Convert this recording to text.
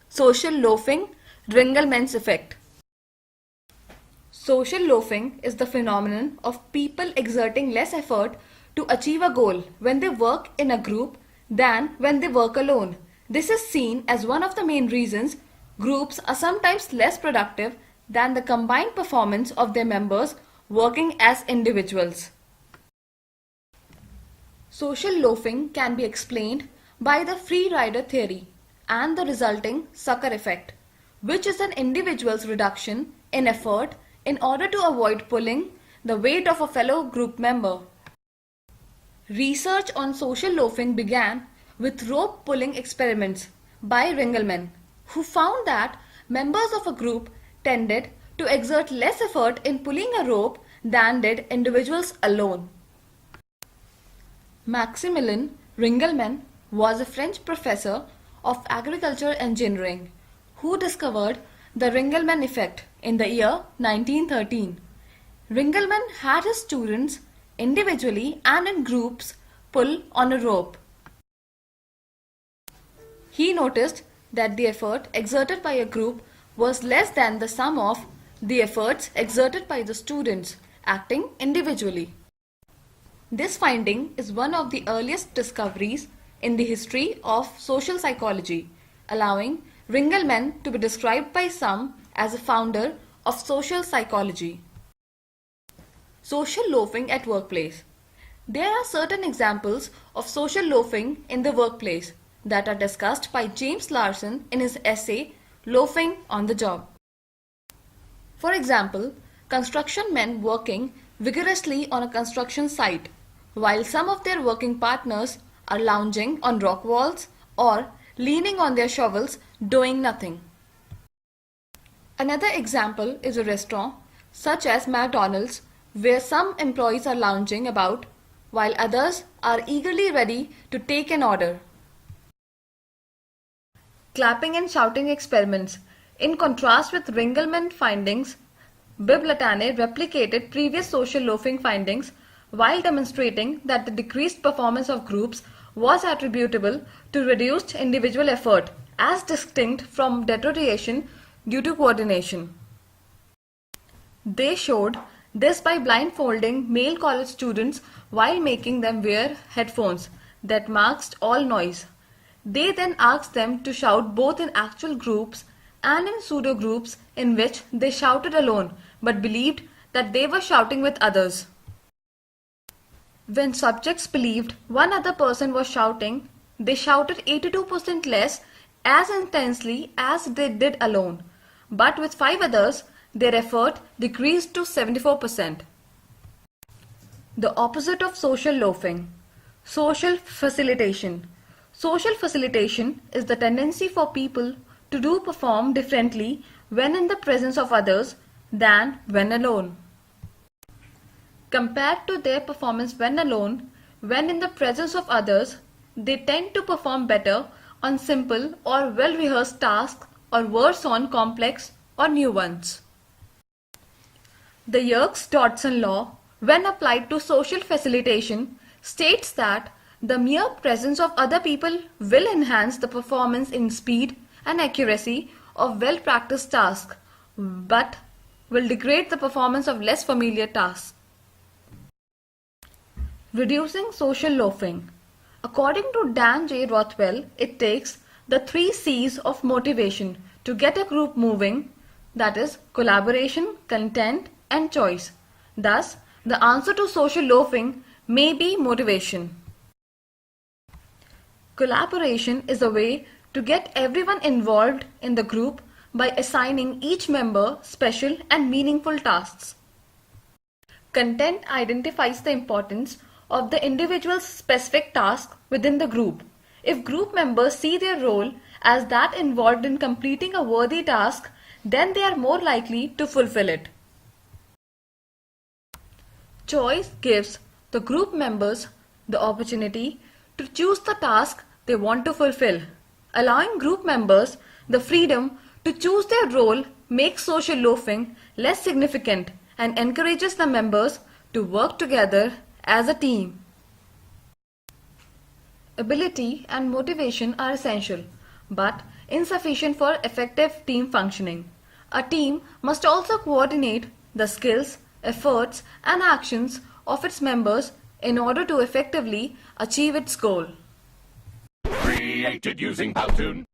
Social loafing, Ringelmann's effect. Social loafing is the phenomenon of people exerting less effort to achieve a goal when they work in a group than when they work alone. This is seen as one of the main reasons groups are sometimes less productive than the combined performance of their members working as individuals. Social loafing can be explained by the free rider theory and the resulting sucker effect, which is an individual's reduction in effort in order to avoid pulling the weight of a fellow group member. Research on social loafing began with rope pulling experiments by Ringelmann, who found that members of a group tended to exert less effort in pulling a rope than did individuals alone. Maximilien Ringelmann was a French professor of agricultural engineering who discovered the Ringelmann effect in the year 1913. Ringelmann had his students individually and in groups pull on a rope. He noticed that the effort exerted by a group was less than the sum of the efforts exerted by the students acting individually. This finding is one of the earliest discoveries in the history of social psychology, allowing Ringelmann to be described by some as a founder of social psychology. Social loafing at workplace. There are certain examples of social loafing in the workplace that are discussed by James Larson in his essay Loafing on the Job. For example, construction men working vigorously on a construction site while some of their working partners are lounging on rock walls or leaning on their shovels doing nothing. Another example is a restaurant such as McDonald's where some employees are lounging about while others are eagerly ready to take an order. Clapping and shouting experiments. In contrast with Ringelmann findings, Bibb Latané replicated previous social loafing findings while demonstrating that the decreased performance of groups was attributable to reduced individual effort as distinct from deterioration due to coordination. They showed this by blindfolding male college students while making them wear headphones that masked all noise. They then asked them to shout both in actual groups and in pseudo groups in which they shouted alone but believed that they were shouting with others. When subjects believed one other person was shouting, they shouted 82% less as intensely as they did alone, but with 5 others, their effort decreased to 74%. The opposite of social loafing. Social facilitation. Social facilitation is the tendency for people to perform differently when in the presence of others than when alone. Compared to their performance when alone, when in the presence of others, they tend to perform better on simple or well-rehearsed tasks or worse on complex or new ones. The Yerkes-Dodson law, when applied to social facilitation, states that the mere presence of other people will enhance the performance in speed and accuracy of well-practiced tasks, but will degrade the performance of less familiar tasks. Reducing social loafing. According to Dan J. Rothwell, it takes the 3 C's of motivation to get a group moving, that is, collaboration, content, and choice. Thus, the answer to social loafing may be motivation. Collaboration is a way to get everyone involved in the group by assigning each member special and meaningful tasks. Content identifies the importance of the individual's specific task within the group. If group members see their role as that involved in completing a worthy task, then they are more likely to fulfill it. Choice gives the group members the opportunity to choose the task they want to fulfill. Allowing group members the freedom to choose their role makes social loafing less significant and encourages the members to work together as a team. Ability and motivation are essential, but insufficient for effective team functioning. A team must also coordinate the skills, efforts, and actions of its members in order to effectively achieve its goal. Created using Powtoon.